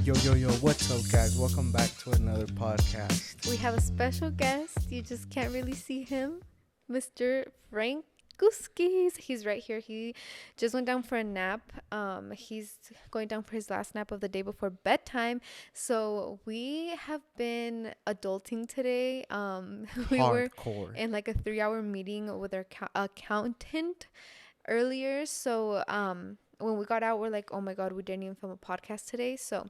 Yo, what's up, guys? Welcome back to another podcast. We have a special guest. You just can't really see him, Mr. Franco. He's right here. He just went down for a nap. He's going down for his last nap of the day before bedtime. So we have been adulting today. We were in like a 3-hour meeting with our accountant earlier. So when we got out, we're like, oh my God, we didn't even film a podcast today. So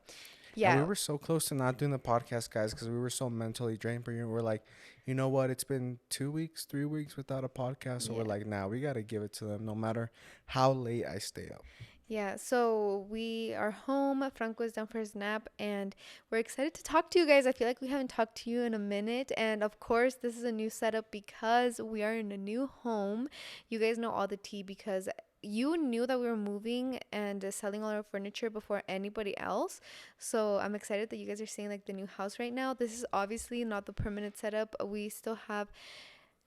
yeah. And we were so close to not doing the podcast, guys, because we were so mentally drained. But we're like, you know what? It's been 2 weeks, 3 weeks without a podcast. So we're like, nah, we got to give it to them no matter how late I stay up. Yeah, so we are home. Franco is down for his nap, and we're excited to talk to you guys. I feel like we haven't talked to you in a minute. And of course, this is a new setup because we are in a new home. You guys know all the tea because you knew that we were moving and selling all our furniture before anybody else. So I'm excited that you guys are seeing like the new house right now. This is obviously not the permanent setup. We still have,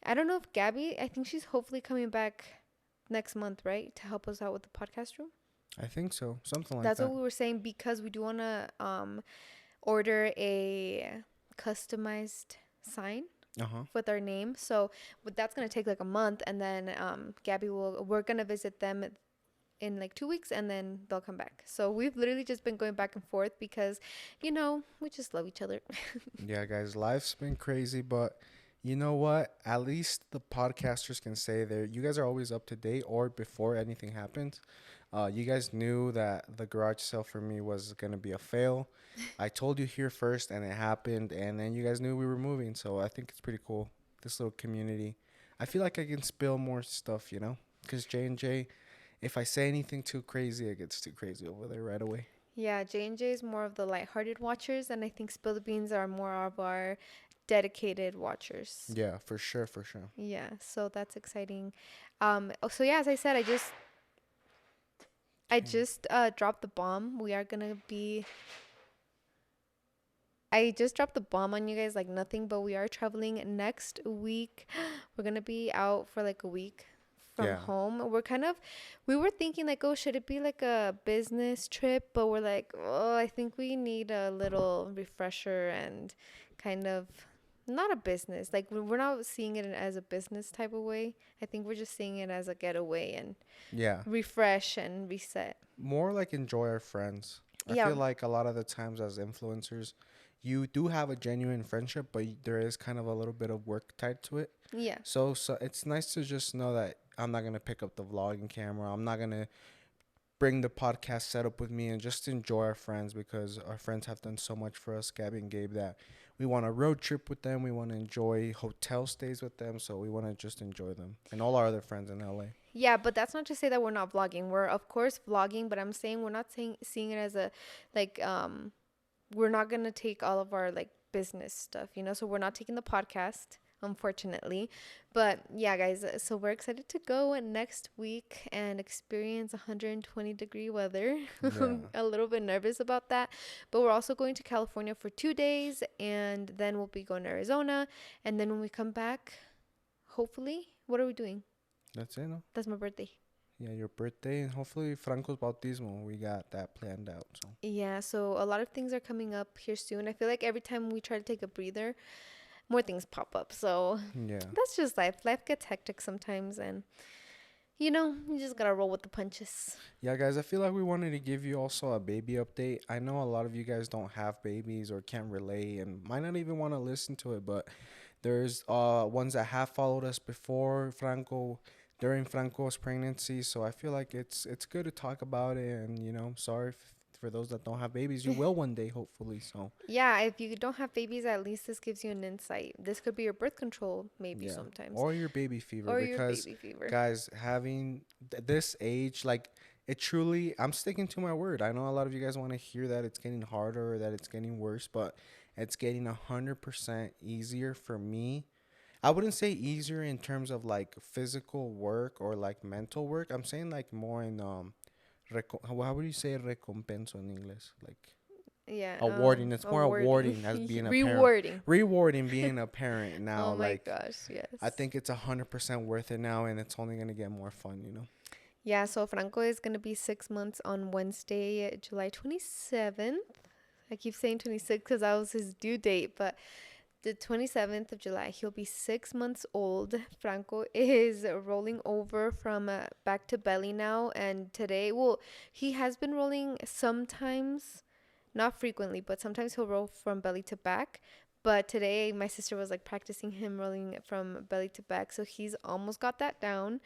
I don't know if Gabby, I think she's hopefully coming back next month, right? To help us out with the podcast room. I think so. Something like that. That's what we were saying because we do want to order a customized sign with our name. So that's going to take like a month. And then we're going to visit them in like 2 weeks and then they'll come back. So we've literally just been going back and forth because, we just love each other. Yeah, guys, life's been crazy, but you know what? At least the podcasters can say you guys are always up to date or before anything happens. You guys knew that the garage sale for me was going to be a fail. I told you here first and it happened. And then you guys knew we were moving. So I think it's pretty cool. This little community. I feel like I can spill more stuff, because J&J, if I say anything too crazy, it gets too crazy over there right away. Yeah, J&J is more of the lighthearted watchers. And I think Spill the Beans are more of our dedicated watchers. Yeah, for sure. Yeah, so that's exciting. So yeah, as I said, I just dropped the bomb. I just dropped the bomb on you guys like nothing, but we are traveling next week. We're going to be out for like a week from home. We were thinking like, oh, should it be like a business trip? But we're like, oh, I think we need a little refresher and kind of not a business. Like we're not seeing it as a business type of way. I think we're just seeing it as a getaway and refresh and reset. More like enjoy our friends. I feel like a lot of the times as influencers, you do have a genuine friendship, but there is kind of a little bit of work tied to it. Yeah. So it's nice to just know that I'm not going to pick up the vlogging camera. I'm not going to bring the podcast setup with me and just enjoy our friends because our friends have done so much for us, Gabby and Gabe, that we want a road trip with them. We want to enjoy hotel stays with them. So we want to just enjoy them and all our other friends in LA. Yeah, but that's not to say that we're not vlogging. We're, of course, vlogging, but I'm saying we're not seeing it as a, like, we're not going to take all of our, like, business stuff, So we're not taking the podcast, unfortunately. But, yeah, guys, so we're excited to go next week and experience 120-degree weather. Yeah. I'm a little bit nervous about that. But we're also going to California for 2 days, and then we'll be going to Arizona. And then when we come back, hopefully, what are we doing? That's it, no? That's my birthday. Yeah, your birthday and hopefully Franco's bautismo. We got that planned out. So. Yeah, so a lot of things are coming up here soon. I feel like every time we try to take a breather, more things pop up. So that's just life. Life gets hectic sometimes and, you just got to roll with the punches. Yeah, guys, I feel like we wanted to give you also a baby update. I know a lot of you guys don't have babies or can't relate and might not even want to listen to it, but there's ones that have followed us before during Franco's pregnancy. So I feel like it's good to talk about it. And, sorry for those that don't have babies. You will one day, hopefully. So yeah, if you don't have babies, at least this gives you an insight. This could be your birth control maybe sometimes. Or your baby fever. Guys, having this age, like it truly, I'm sticking to my word. I know a lot of you guys want to hear that it's getting harder or that it's getting worse, but it's getting 100% easier for me. I wouldn't say easier in terms of like physical work or like mental work. I'm saying like more in how would you say recompenso in English? Like awarding. It's more awarding as being a parent. Rewarding being a parent now. Oh my gosh, yes. I think it's 100% worth it now, and it's only gonna get more fun. Yeah. So Franco is gonna be 6 months on Wednesday, July 27th. I keep saying 26 because that was his due date, but the 27th of July, he'll be 6 months old. Franco is rolling over from back to belly now. And today, well, he has been rolling sometimes, not frequently, but sometimes he'll roll from belly to back. But today, my sister was like practicing him rolling from belly to back. So he's almost got that down.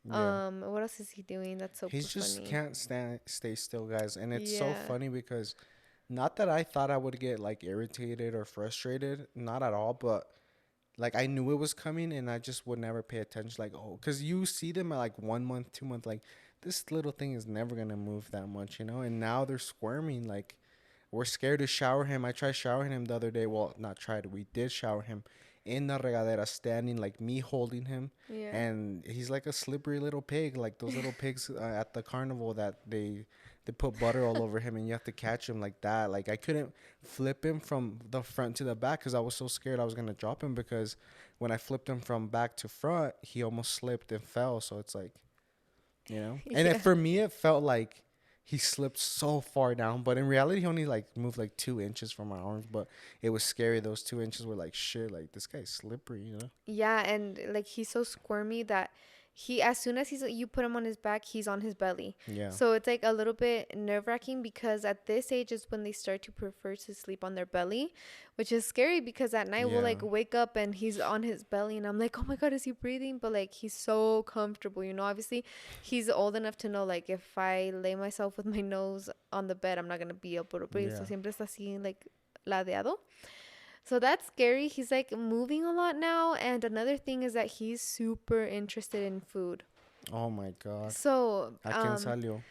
Yeah. What else is he doing? That's so He's just funny. can't stay still, guys. And it's so Yeah. funny because not that I thought I would get like irritated or frustrated, not at all, but like I knew it was coming and I just would never pay attention. Like, oh, because you see them at like 1 month, 2 month, like this little thing is never gonna move that much, you know. And now they're squirming. Like we're scared to shower him. I tried showering him the other day. Well, not tried. We did shower him in the regadera, standing like me holding him, Yeah. and he's like a slippery little pig, like those little pigs at the carnival that they put butter all over him and you have to catch him like that. Like I couldn't flip him from the front to the back because I was so scared I was gonna drop him because when I flipped him from back to front, he almost slipped and fell. So it's like, you know, and Yeah. for me, it felt like he slipped so far down, but in reality, he only like moved like 2 inches from my arms. But it was scary. Those 2 inches were like shit. Like this guy's slippery, you know? Yeah, and like he's so squirmy that he, as soon as you put him on his back, he's on his belly. Yeah. So it's like a little bit nerve-wracking because at this age is when they start to prefer to sleep on their belly, which is scary because at night we'll Yeah. like wake up and he's on his belly and I'm like, "Oh my God, is he breathing?" But like he's so comfortable, you know. Obviously, he's old enough to know like if I lay myself with my nose on the bed, I'm not going to be able to breathe. So Yeah. siempre está así like ladeado. So that's scary. He's like moving a lot now. And another thing is that he's super interested in food. Oh my God. So, ¿A quién salió?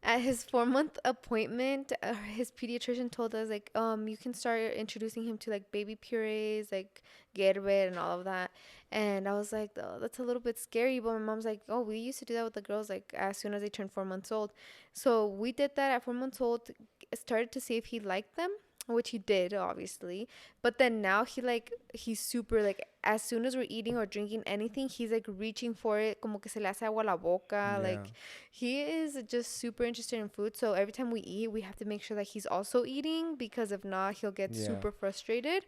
at his 4 month appointment, his pediatrician told us like, you can start introducing him to like baby purees, like Gerber and all of that. And I was like, oh, that's a little bit scary. But my mom's like, oh, we used to do that with the girls like as soon as they turned 4 months old. So we did that at 4 months old. Started to see if he liked them, which he did obviously. But then now he's super like, as soon as we're eating or drinking anything, he's like reaching for it, como que se le hace agua la boca. Yeah. Like he is just super interested in food. So every time we eat, we have to make sure that he's also eating because if not, he'll get Yeah. super frustrated.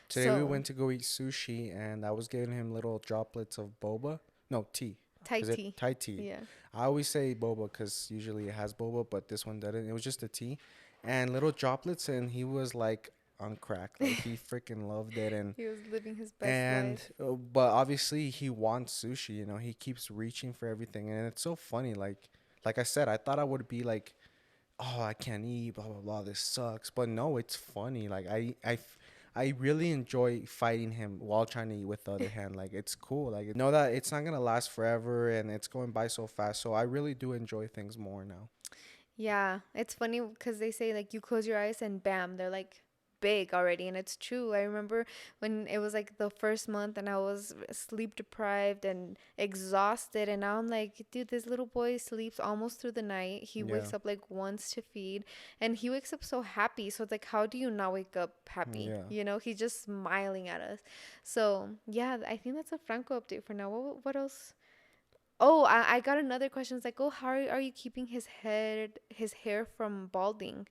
Today we went to go eat sushi and I was giving him little droplets of boba. No, tea. Thai Is it tea. Thai tea? Yeah. I always say boba because usually it has boba, but this one didn't. It was just a tea and little droplets, and he was like on crack. Like he freaking loved it, and He was living his best life. but obviously he wants sushi. You know, he keeps reaching for everything, and it's so funny. Like I said, I thought I would be like, oh, I can't eat, blah blah blah. This sucks, but no, it's funny. Like I really enjoy fighting him while trying to eat with the other hand. Like it's cool. Like know that it's not gonna last forever, and it's going by so fast. So I really do enjoy things more now. Yeah, it's funny because they say like you close your eyes and bam, they're like big already, and it's true. I remember when it was like the first month and I was sleep deprived and exhausted, and now I'm like, dude, this little boy sleeps almost through the night. He Yeah. wakes up like once to feed, and he wakes up so happy. So it's like, how do you not wake up happy? Yeah. You know, he's just smiling at us. So yeah, I think that's a Franco update for now. What else? Oh, I got another question. It's like, oh, how are you keeping his hair from balding?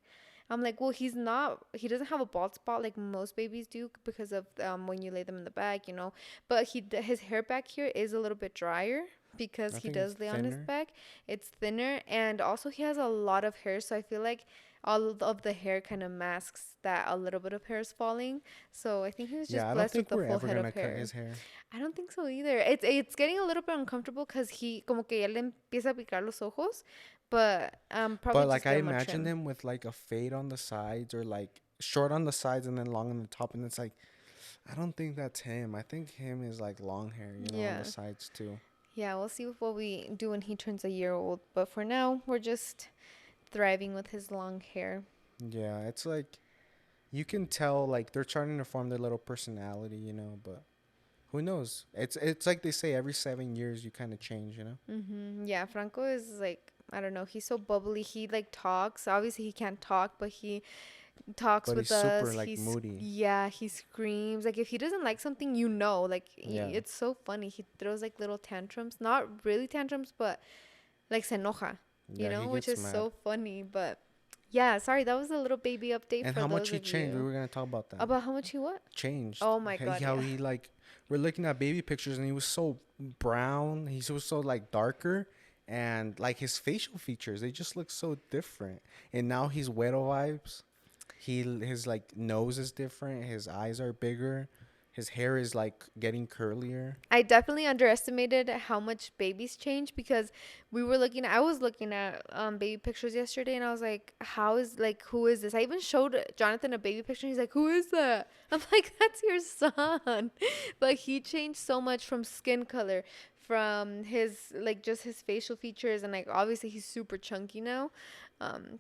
I'm like, well, he doesn't have a bald spot like most babies do because of when you lay them in the bag, you know. But his hair back here is a little bit drier because I he think it's does lay on his thinner. back. It's thinner, and also he has a lot of hair, so I feel like all of the hair kind of masks that a little bit of hair is falling. So I think he was just Yeah, I don't blessed with think the we're full ever head gonna of cut hair. his hair. I don't think so either. It's getting a little bit uncomfortable because he como que ya le empieza a picar los ojos, but probably But like just I give him a imagine trim. him with like a fade on the sides or like short on the sides and then long on the top, and it's like I don't think that's him. I think him is like long hair, you know, on Yeah. the sides too. Yeah, we'll see what we do when he turns a year old. But for now, we're just thriving with his long hair. Yeah, it's like you can tell like they're trying to form their little personality, you know, but who knows? It's like they say every 7 years you kind of change, you know. Yeah, Franco is like, I don't know. He's so bubbly. He like talks. Obviously, he can't talk, but he talks But he's with us. super like moody. Yeah, he screams. Like if he doesn't like something, you know, like Yeah. it's so funny. He throws like little tantrums, not really tantrums, but like se enoja, you Yeah, he know, which gets is mad. so funny. But Yeah, sorry, that was a little baby update And for how much those he of changed. We you. were gonna talk about that. About how much he what? Changed. Oh my God, How yeah. he like we're looking at baby pictures and he was so brown. He was so like darker, and like his facial features they just look so different. And now he's Güero vibes. His like nose is different. His eyes are bigger. His hair is like getting curlier. I definitely underestimated how much babies change because I was looking at baby pictures yesterday and I was like, how is like who is this? I even showed Jonathan a baby picture and he's like, who is that? I'm like, that's your son. But he changed so much from skin color, from his like just his facial features, and like obviously he's super chunky now.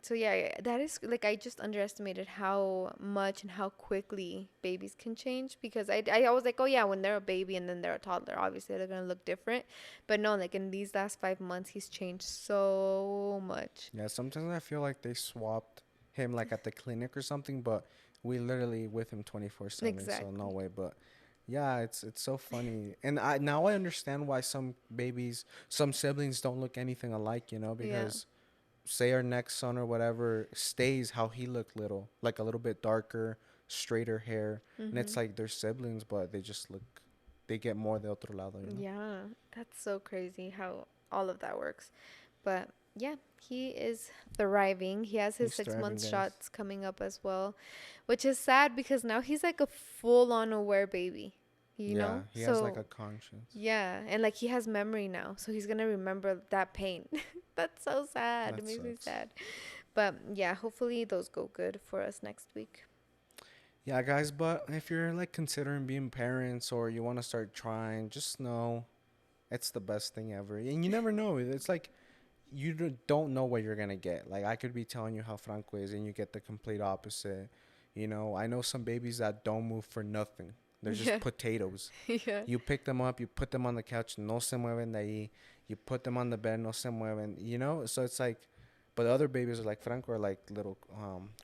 So yeah, that is like I just underestimated how much and how quickly babies can change because I was like, oh yeah, when they're a baby and then they're a toddler, obviously they're gonna look different. But no, like in these last 5 months, he's changed so much. Yeah, sometimes I feel like they swapped him like at the clinic or something, but we literally with him 24/7, so no Exactly. way. But yeah, it's so funny. And I understand why some siblings don't look anything alike, Yeah. because say our next son or whatever stays how he looked little, like a little bit darker, straighter hair, and it's Mhm. like they're siblings, but they get more de otro lado. Yeah, that's so crazy how all of that works. But yeah, he is thriving. He has his He's six thriving, month guys. shots coming up as well, which is sad because now he's like a full on aware baby, you Yeah, know? he has like So, a conscience. yeah, and like he has memory now. So he's going to remember that pain. That's so sad. It That makes me sucks. sad. But yeah, hopefully those go good for us next week. Yeah, guys, but if you're like considering being parents or you want to start trying, just know it's the best thing ever. And you never know. It's like don't know what you're going to get. Like I could be telling you how Franco is and you get the complete opposite. I know some babies that don't move for nothing. They're just Yeah. potatoes. Yeah. You pick them up, you put them on the couch, no se mueven de ahí. You put them on the bed, no se mueven. So it's like, but other babies are like Franco are like little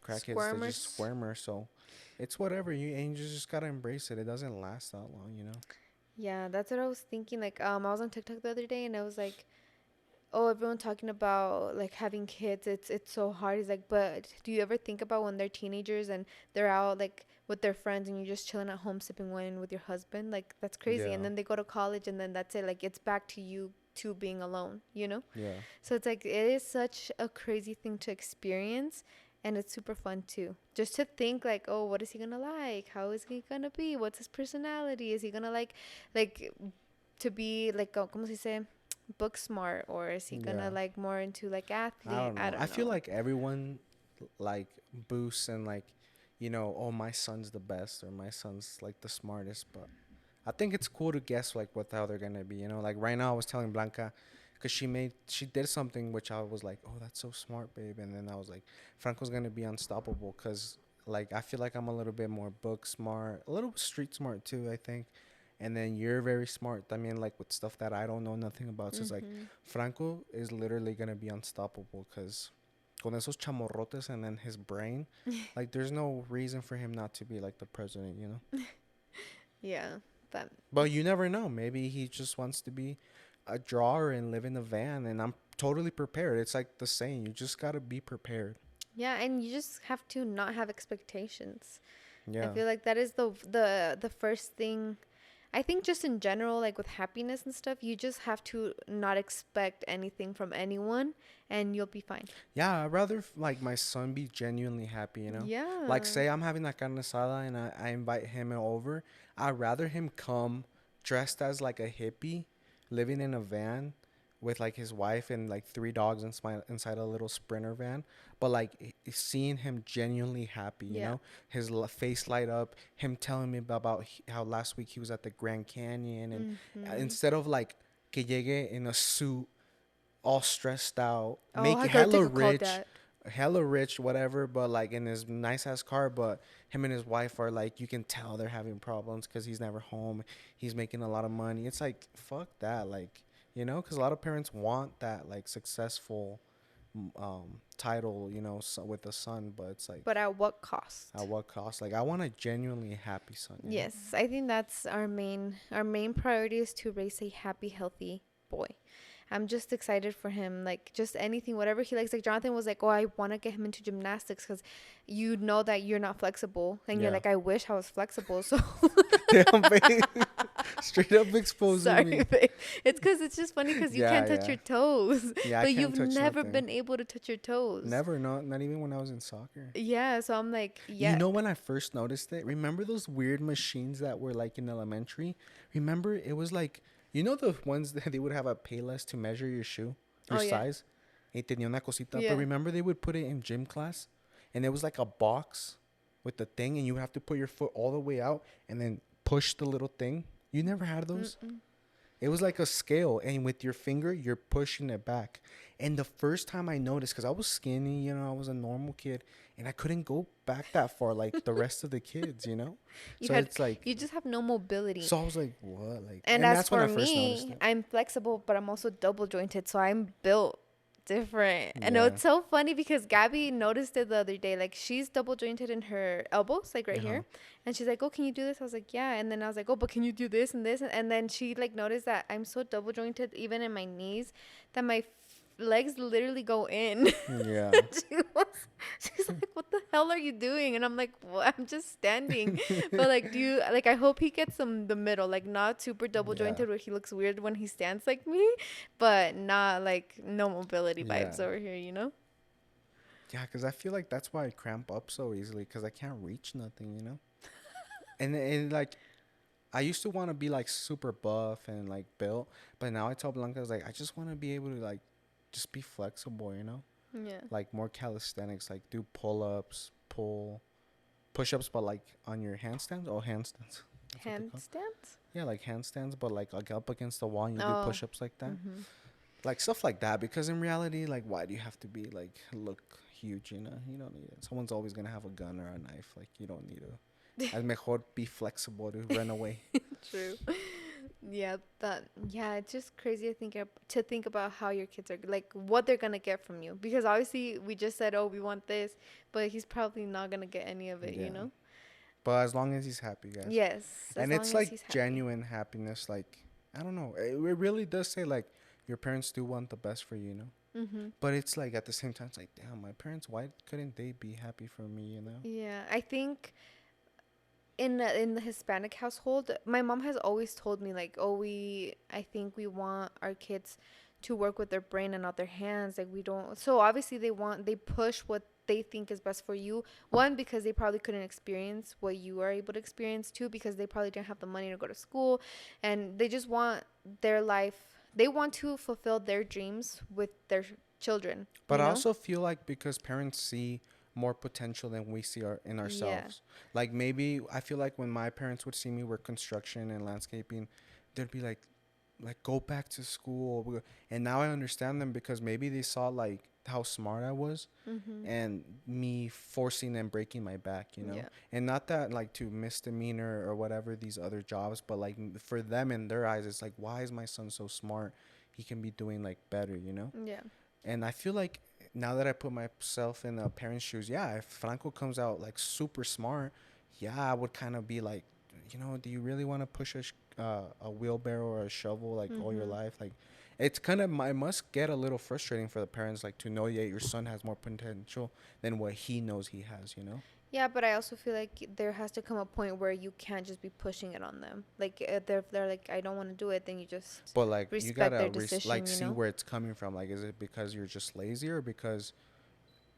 crackheads. They're just Squirmers. squirmers. So it's whatever. You just gotta embrace it. It doesn't last that long. Yeah, that's what I was thinking. Like, I was on TikTok the other day and I was like, oh, everyone talking about like having kids, it's so hard. He's like, but do you ever think about when they're teenagers and they're out like with their friends and you're just chilling at home sipping wine with your husband? Like that's crazy. And Yeah, then they go to college and then that's it. Like it's back to you to being alone, you know? yeah. So it's like it is such a crazy thing to experience, and it's super fun too. Just to think like, oh, what is he gonna like? How is he gonna be? What's his personality? Is he gonna like to be like, como se dice, book smart, or is he gonna Yeah. like more into like I athlete? don't I know. I don't feel know. like everyone like boosts and like, oh, my son's the best or my son's like the smartest. But I think it's cool to guess like what how they're gonna be. Like right now I was telling Blanca, cause she did something which I was like, oh, that's so smart, babe. And then I was like, Franco's gonna be unstoppable, cause like I feel like I'm a little bit more book smart, a little street smart too, I think. And then you're very smart. I mean, like with stuff that I don't know nothing about. So it's like Mhm. Franco is literally gonna be unstoppable, cause con esos chamorrotes and then his brain, like there's no reason for him not to be like the president. Yeah, but But you never know. Maybe he just wants to be a drawer and live in a van, and I'm totally prepared. It's like the saying, you just gotta be prepared. yeah, and you just have to not have expectations. I Yeah. feel like that is the first thing. I think just in general, like with happiness and stuff, you just have to not expect anything from anyone, and you'll be fine. Yeah, I'd rather like my son be genuinely happy. Like Yeah. say I'm having that carne asada and I invite him over. I'd rather him come dressed as like a hippie, living in a van with like his wife and like three dogs inside a little Sprinter van. But like seeing him genuinely happy, Yeah. his face light up, him telling me about how last week he was at the Grand Canyon, and Mhm. instead of like que llegue in a suit all stressed out, Oh, make I gotta take a call, rich, Dad. hella rich, whatever, but like in his nice ass car. But him and his wife are like, you can tell they're having problems because he's never home. He's making a lot of money. It's like, fuck that. Like, because a lot of parents want that like successful title, so, with a son, but it's like, But at what at cost? what cost? Like, I want a genuinely happy son. Yes, I think that's our main priority is to raise a happy, healthy boy. I'm just excited for him. Like, just anything, whatever he likes. Like, Jonathan was like, oh, I want to get him into gymnastics because you know that you're not flexible. And you're Yeah. like, I wish I was flexible. So, Damn, babe. Straight up exposing sorry, me. babe. It's because it's just funny because you Yeah, can't touch yeah. your toes. Yeah, I But can't you've touch never nothing. been able to touch your toes. Never, not even when I was in soccer. Yeah. So I'm like, You yeah. know when I first noticed it? Remember those weird machines that were like in elementary? Remember it was like, you know the ones that they would have a Payless to measure your shoe, your Oh, yeah. size? Y tenía una cosita. But Yeah. remember they would put it in gym class? And it was like a box with the thing and you would have to put your foot all the way out and then push the little thing. You never had those? Mm-mm. It was like a scale, and with your finger, you're pushing it back. And the first time I noticed, because I was skinny, I was a normal kid, and I couldn't go back that far like the rest of the kids. So it's like, You just have no mobility. so I was like, what? Like, And and as that's when for I first noticed me, it. I'm flexible, but I'm also double jointed, so I'm built different. And Yeah. it's so funny because Gabby noticed it the other day. Like, she's double jointed in her elbows, like right here. And she's like, oh, can you do this? I was like, yeah. And then I was like, oh, but can you do this and this? And then she like noticed that I'm so double jointed even in my knees that my legs literally go in. Yeah. She's like, what the hell are you doing? And I'm like, well, I'm just standing. But like, I hope he gets the middle, like not super double jointed where he looks weird when he stands like me, but not like no mobility vibes Yeah. over here, you know? Yeah, because I feel like that's why I cramp up so easily, because I can't reach nothing. And like, I used to want to be like super buff and like built, but now I tell Blanca, I was like, I just want to be able to like just be flexible. Yeah. Like more calisthenics, like do pull-ups, push-ups, but like on your handstands. Oh, handstands. That's what they're called. Handstands? Yeah, like handstands, but like up against the wall and you do Oh. push-ups like that. Mm-hmm. Like stuff like that, because in reality, like, why do you have to be like look huge? You don't need it. Someone's always gonna have a gun or a knife. Like, you don't need to. As mejor be flexible to run away. True. Yeah, it's just crazy to think about how your kids are like what they're gonna get from you, because obviously we just said, oh, we want this, but he's probably not gonna get any of it, Yeah. But as long as he's happy, guys. Yes, And it's like genuine happiness. Like, I don't know. It really does say like your parents do want the best for you, Mm-hmm. But it's like at the same time, it's like, damn, my parents, why couldn't they be happy for me? Yeah, I think in the Hispanic household, my mom has always told me like, oh, I think we want our kids to work with their brain and not their hands. Like, we don't. So obviously they push what they think is best for you. One, because they probably couldn't experience what you are able to experience. Two, because they probably didn't have the money to go to school, and they just want their life. They want to fulfill their dreams with their children. But I also feel like because parents see more potential than we see in ourselves. Yeah. Like, maybe I feel like when my parents would see me work construction and landscaping, they'd be like go back to school. And now I understand them, because maybe they saw like how smart I was, and me forcing and breaking my back, Yeah. And not that like to misdemeanor or whatever these other jobs, but like for them, in their eyes, it's like, why is my son so smart? He can be doing like better, Yeah. And I feel like now that I put myself in a parent's shoes, yeah, if Franco comes out like super smart, yeah, I would kind of be like, do you really want to push a wheelbarrow or a shovel like all your life? Like, it's kind of, it must get a little frustrating for the parents, like, to know that your son has more potential than what he knows he has, Yeah, but I also feel like there has to come a point where you can't just be pushing it on them. Like, if they're like, I don't want to do it, then you just but like respect you gotta their decision, see where it's coming from. Like, is it because you're just lazy, or because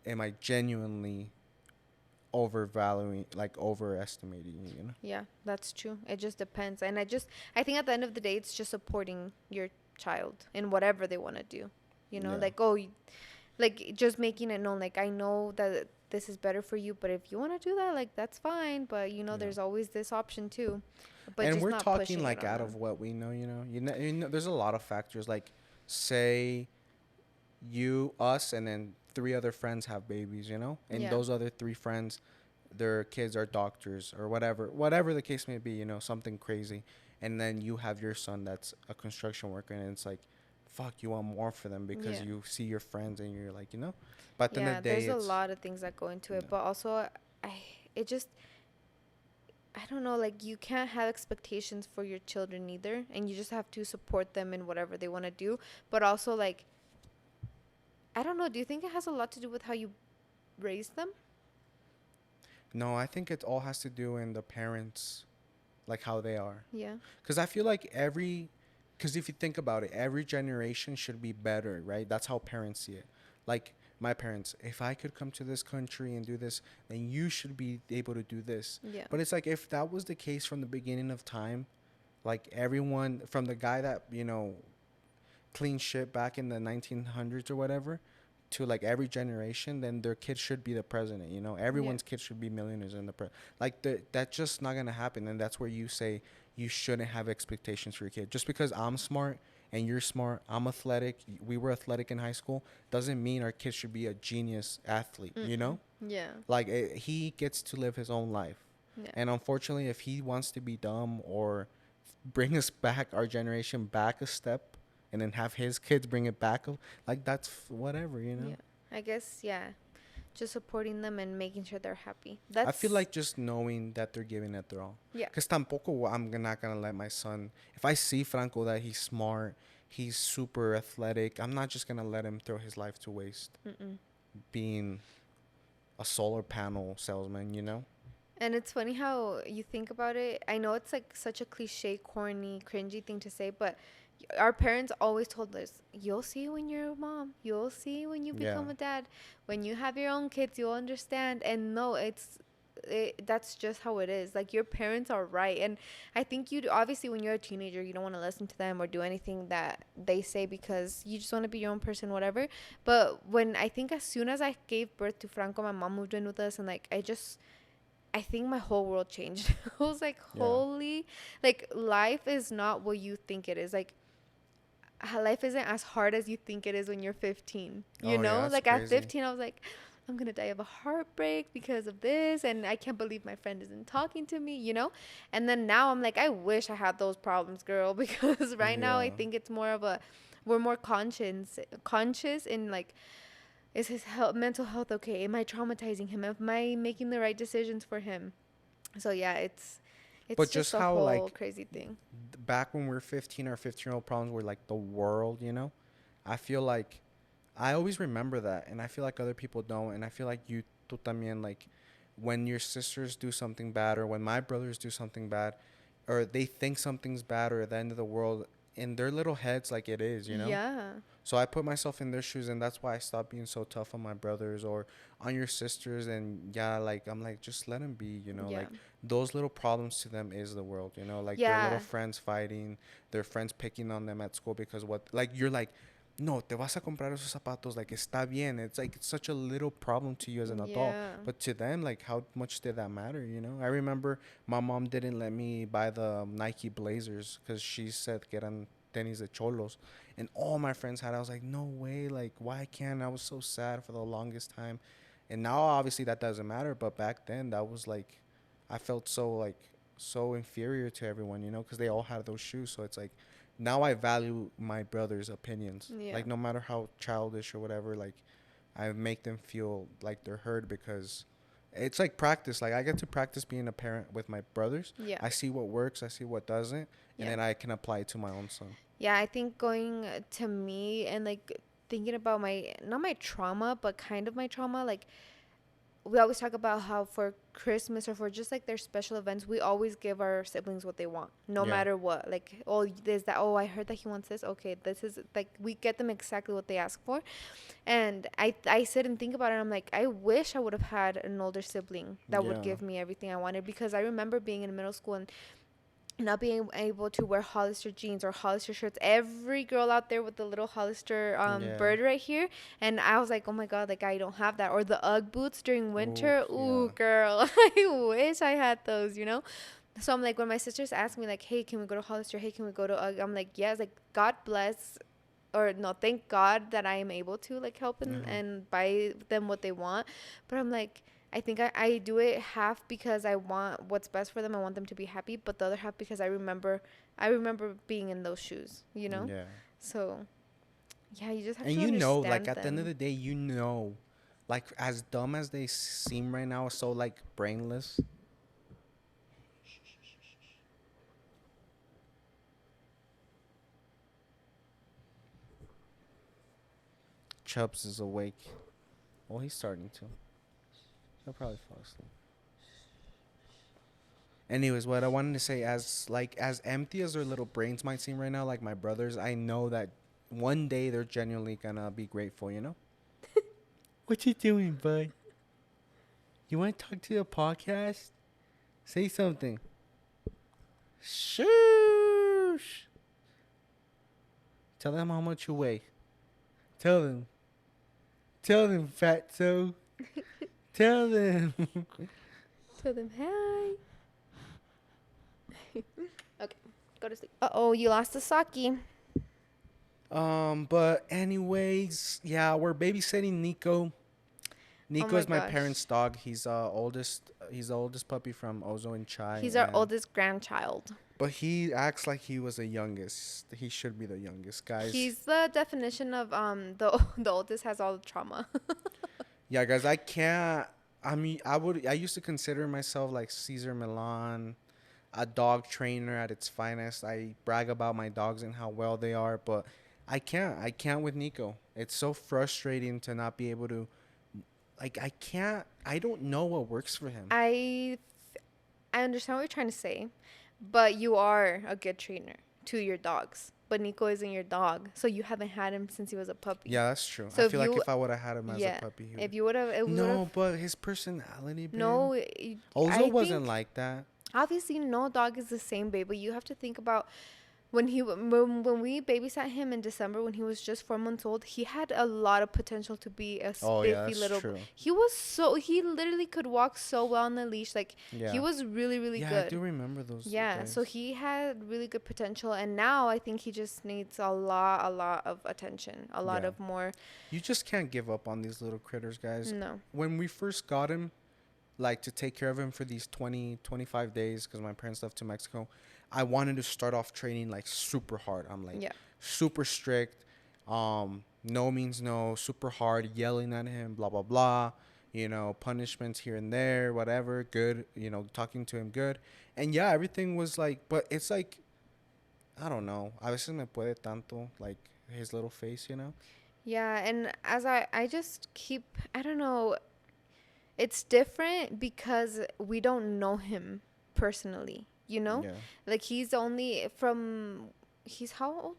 am I genuinely overestimating you? Yeah, that's true. It just depends. And I think at the end of the day, it's just supporting your child in whatever they want to do. Yeah. Like, like just making it known, like, I know that this is better for you, but if you want to do that, like, that's fine. But there's always this option too. But and just we're not talking like out them. of what we know, there's a lot of factors. Like, say us, and then 3 other friends have babies, and those other 3 friends, their kids are doctors or whatever the case may be, something crazy. And then you have your son that's a construction worker, and it's like, fuck, you want more for them because you see your friends and you're like, But then the day, there's a lot of things that go into it, but also I don't know, like you can't have expectations for your children either, and you just have to support them in whatever they want to do. But also, like, I don't know, do you think it has a lot to do with how you raise them? No, I think it all has to do in the parents, like how they are. Yeah. Because I feel like because if you think about it, every generation should be better, right? That's how parents see it. Like my parents, if I could come to this country and do this, then you should be able to do this. Yeah. But it's like if that was the case from the beginning of time, like everyone from the guy that, clean shit back in the 1900s or whatever, to like every generation, then their kid should be the president. Yeah. Everyone's kid should be millionaires in like that's just not gonna happen. And that's where you say you shouldn't have expectations for your kid. Just because I'm smart and you're smart, I'm athletic, we were athletic in high school, doesn't mean our kid should be a genius athlete. Mm-mm. Yeah. Like he gets to live his own life. Yeah. And unfortunately, if he wants to be dumb or bring us back, our generation back a step, and then have his kids bring it back, like that's whatever. Yeah. I guess, yeah. Just supporting them and making sure they're happy. I feel like just knowing that they're giving it their all. Yeah. Because tampoco I'm not going to let my son, if I see Franco that he's smart, he's super athletic, I'm not just going to let him throw his life to waste. Mm-mm. Being a solar panel salesman. And it's funny how you think about it. I know it's like such a cliche, corny, cringy thing to say, but our parents always told us, you'll see when you're a mom. You'll see when you become a dad. When you have your own kids, you'll understand. And no, that's just how it is. Like, your parents are right. And I think obviously when you're a teenager, you don't want to listen to them or do anything that they say because you just want to be your own person, whatever. But I think as soon as I gave birth to Franco, my mom moved in with us, and like I think my whole world changed. I was like, holy, like, life is not what you think it is. Like, life isn't as hard as you think it is when you're 15. You know? Like, crazy. At 15, I was like, I'm going to die of a heartbreak because of this. And I can't believe my friend isn't talking to me. And then now I'm like, I wish I had those problems, girl. Because right now I think it's more of we're more conscious in, like, is his mental health okay? Am I traumatizing him? Am I making the right decisions for him? So yeah, it's but just how, whole like, crazy thing. Back when we were 15, our 15-year-old problems were like the world. I feel like I always remember that, and I feel like other people don't. And I feel like tú también, like, when your sisters do something bad, or when my brothers do something bad, or they think something's bad or at the end of the world, in their little heads, like, it is. Yeah. So I put myself in their shoes, and that's why I stopped being so tough on my brothers or on your sisters. And like, I'm like, just let them be, like, those little problems to them is the world, like their little friends fighting, their friends picking on them at school because you're like, no, te vas a comprar esos zapatos, like, está bien. It's like, it's such a little problem to you as an adult, but to them, like, how much did that matter? I remember my mom didn't let me buy the Nike Blazers because she said que eran tenis de cholos, and all my friends had. I was like, no way, like, why can't? I was so sad for the longest time. And now obviously that doesn't matter, but back then that was like, I felt so inferior to everyone, because they all had those shoes. So it's like, now I value my brother's opinions, like, no matter how childish or whatever, like, I make them feel like they're heard, because it's like practice. Like, I get to practice being a parent with my brothers. I see what works, I see what doesn't, and then I can apply it to my own son. Yeah, I think going to me and, like, thinking about not my trauma, but kind of my trauma, like, we always talk about how for Christmas or for just, like, their special events, we always give our siblings what they want, no matter what. Like, I heard that he wants this. Okay, this is, like, we get them exactly what they ask for. And I sit and think about it. And I'm like, I wish I would have had an older sibling that would give me everything I wanted, because I remember being in middle school and not being able to wear Hollister jeans or Hollister shirts. Every girl out there with the little Hollister bird right here. And I was like, oh my God, like, I don't have that. Or the Ugg boots during winter. Ooh, girl, I wish I had those, So I'm like, when my sisters ask me, like, hey, can we go to Hollister? Hey, can we go to Ugg? I'm like, yes, like, God bless. Or no, thank God that I am able to, like, help and buy them what they want. But I'm like, I think I do it half because I want what's best for them. I want them to be happy. But the other half because I remember being in those shoes, Yeah. So, yeah, you just have to understand like, at the end of the day, like, as dumb as they seem right now, so, like, brainless. Chubbs is awake. Well, he's starting to. He'll probably fall asleep. Anyways, what I wanted to say, as empty as their little brains might seem right now, like my brothers, I know that one day they're genuinely gonna be grateful, you know? What you doing, bud? You want to talk to the podcast? Say something. Shush. Tell them how much you weigh. Tell them. Tell them, fatso. Tell them. Tell them hi. Okay, go to sleep. Uh-oh, you lost the sake. But anyways, yeah, we're babysitting Nico. Nico is my parents' dog. He's the oldest puppy from Ozo and Chai. He's our oldest grandchild. But he acts like he was the youngest. He should be the youngest, guys. He's the definition of the oldest has all the trauma. Yeah, guys, I can't. I mean, I used to consider myself like Cesar Millan, a dog trainer at its finest. I brag about my dogs and how well they are, but I can't with Nico. It's so frustrating to not be able to, like, I don't know what works for him. I understand what you're trying to say, but you are a good trainer to your dogs. But Nico isn't your dog, so you haven't had him since he was a puppy. Yeah, that's true. So I feel like if I would have had him as a puppy, if you would have, no, but his personality, babe. No, Ozo wasn't like that. Obviously, no dog is the same, babe. But you have to think about when we babysat him in December when he was just 4 months old. He had a lot of potential to be a spiffy little. True. He literally could walk so well on the leash. Like he was really good. Yeah, I do remember those. Yeah, so he had really good potential, and now I think he just needs a lot of attention, a lot of more. You just can't give up on these little critters, guys. No. When we first got him, like to take care of him for these 25 days, because my parents left to Mexico, I wanted to start off training like super hard. I'm like super strict. No means no, super hard, yelling at him, blah, blah, blah. You know, punishments here and there, whatever. Good, you know, talking to him good. And yeah, everything was like, but it's like, I don't know. A veces me puede tanto, like his little face, you know? Yeah, and as I just keep, I don't know. It's different because we don't know him personally. You know, like he's how old?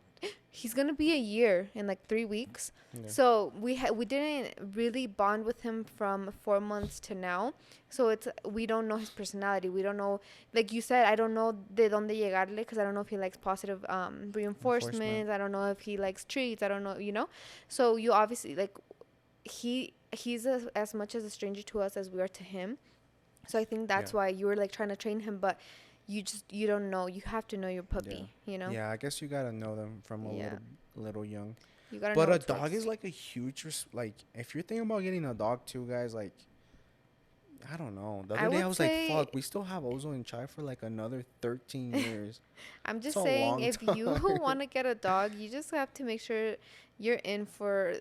He's gonna be a year in like 3 weeks. Yeah. So we didn't really bond with him from 4 months to now. So we don't know his personality. We don't know, like you said, I don't know de donde llegarle, because I don't know if he likes positive reinforcement. I don't know if he likes treats. I don't know, you know. So you obviously like he's as much as a stranger to us as we are to him. So I think that's why you were like trying to train him, but you don't know. You have to know your puppy, you know? Yeah, I guess you got to know them from a little young. You gotta but know a dog is like a huge, like, if you're thinking about getting a dog too, guys, like, I don't know. The other day I was like, fuck, we still have Ozo and Chai for like another 13 years. I'm just saying, if you want to get a dog, you just have to make sure you're in for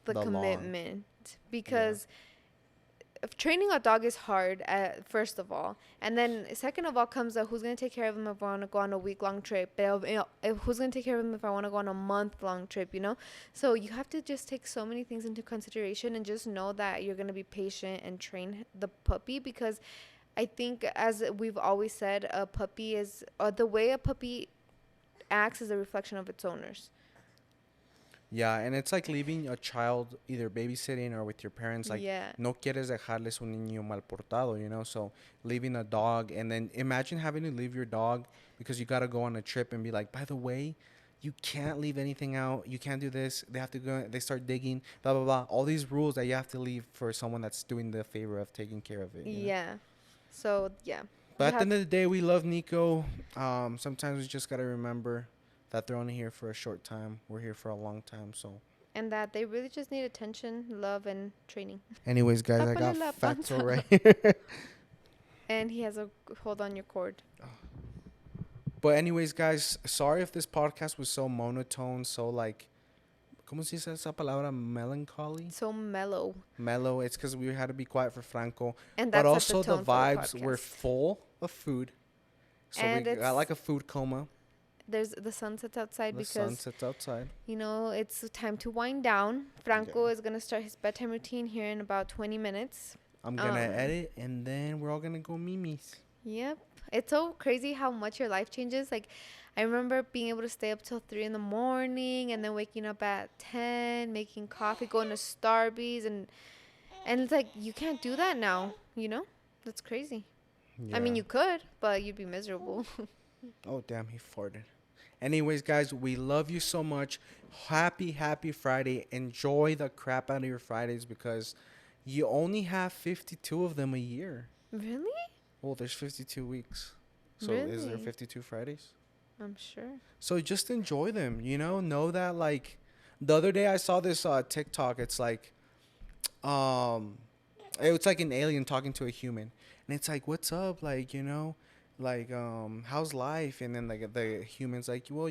the commitment. Because training a dog is hard, first of all, and then second of all comes who's going to take care of him if I want to go on a week-long trip, who's going to take care of him if I want to go on a month-long trip, you know? So you have to just take so many things into consideration and just know that you're going to be patient and train the puppy, because I think, as we've always said, a puppy is the way a puppy acts is a reflection of its owners. Yeah, and it's like leaving a child either babysitting or with your parents. Like, no quieres dejarles un niño mal portado, you know? So leaving a dog, and then imagine having to leave your dog because you got to go on a trip and be like, by the way, you can't leave anything out. You can't do this. They have to go. They start digging, blah, blah, blah. All these rules that you have to leave for someone that's doing the favor of taking care of it. Yeah. Know? So, yeah. But at the end of the day, we love Nico. Sometimes we just got to remember that they're only here for a short time. We're here for a long time, so. And that they really just need attention, love, and training. Anyways, guys, I got Fatso right here. And he has a hold on your cord. But anyways, guys, sorry if this podcast was so monotone, so like, ¿cómo se dice esa palabra? Melancholy? So mellow. Mellow. It's because we had to be quiet for Franco. And that's but also the vibes were full of food. So we got like a food coma. there's the sun sets outside The because sun sets outside. you know it's time to wind down. Franco is gonna start his bedtime routine here in about 20 minutes. I'm gonna edit, and then we're all gonna go mimis. Yep. It's so crazy how much your life changes. Like, I remember being able to stay up till 3 in the morning and then waking up at 10, making coffee, going to Starbucks, and it's like you can't do that now. You know, that's crazy. Yeah. I mean, you could, but you'd be miserable. Oh damn, he farted. Anyways, guys, we love you so much. Happy Friday. Enjoy the crap out of your Fridays because you only have 52 of them a year. Really? Well, there's 52 weeks. So Really? is there 52 Fridays? I'm sure. So just enjoy them, know that like the other day I saw this TikTok. It's like it's like an alien talking to a human. And it's like, "What's up?" Like, like how's life? And then like the human's like, "Well,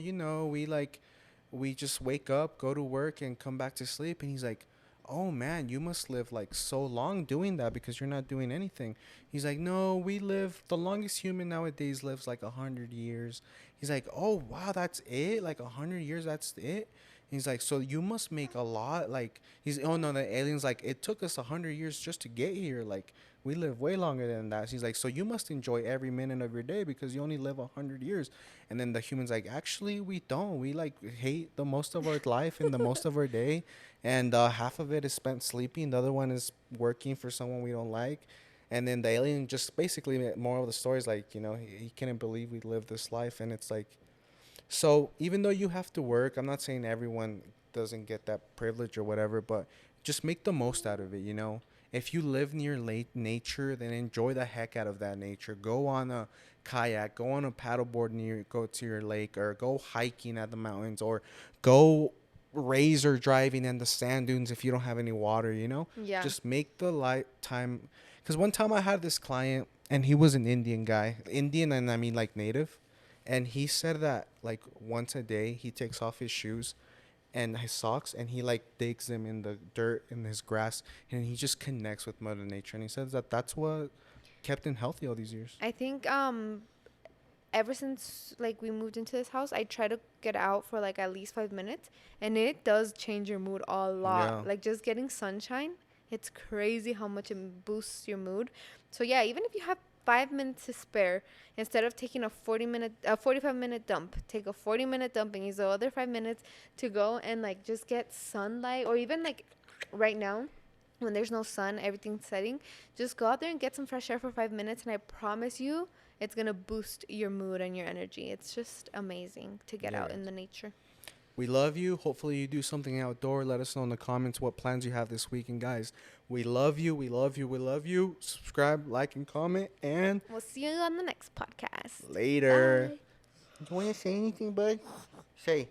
we just wake up, go to work and come back to sleep." And he's like, "Oh man, you must live like so long doing that because you're not doing anything." He's like, "No, the longest human nowadays lives like 100 years." He's like, "Oh wow, that's it? Like 100 years, that's it?" He's like, "So you must make a lot." Like oh no, the alien's like, "It took us 100 years just to get here. Like we live way longer than that." He's like, "So you must enjoy every minute of your day because you only live 100 years." And then the human's like, "Actually, we don't. We like hate the most of our life and the most of our day, and half of it is spent sleeping. The other one is working for someone we don't like." And then the alien just basically, moral of the story is like, he couldn't believe we lived this life. And it's like, so even though you have to work, I'm not saying everyone doesn't get that privilege or whatever, but just make the most out of it. If you live near nature, then enjoy the heck out of that nature. Go on a kayak, go on a paddleboard go to your lake, or go hiking at the mountains, or go razor driving in the sand dunes if you don't have any water. Yeah. Just make the time. Because one time I had this client, and he was an Indian guy. Indian, and I mean like native. And he said that like once a day he takes off his shoes and his socks, and he like digs them in the dirt in his grass, and he just connects with Mother Nature. And he says that that's what kept him healthy all these years. I think ever since like we moved into this house, I try to get out for like at least 5 minutes, and it does change your mood a lot. Yeah. Like just getting sunshine, it's crazy how much it boosts your mood. So yeah, even if you have 5 minutes to spare, instead of taking a 45-minute dump, take a 40-minute dump and use the other 5 minutes to go and like just get sunlight. Or even like right now when there's no sun, everything's setting, just go out there and get some fresh air for 5 minutes, and I promise you it's gonna boost your mood and your energy. It's just amazing to get out in the nature. We love you. Hopefully you do something outdoor. Let us know in the comments what plans you have this week. And guys, we love you. We love you. We love you. Subscribe, like, and comment. And we'll see you on the next podcast. Later. Bye. Do you want to say anything, bud? Say.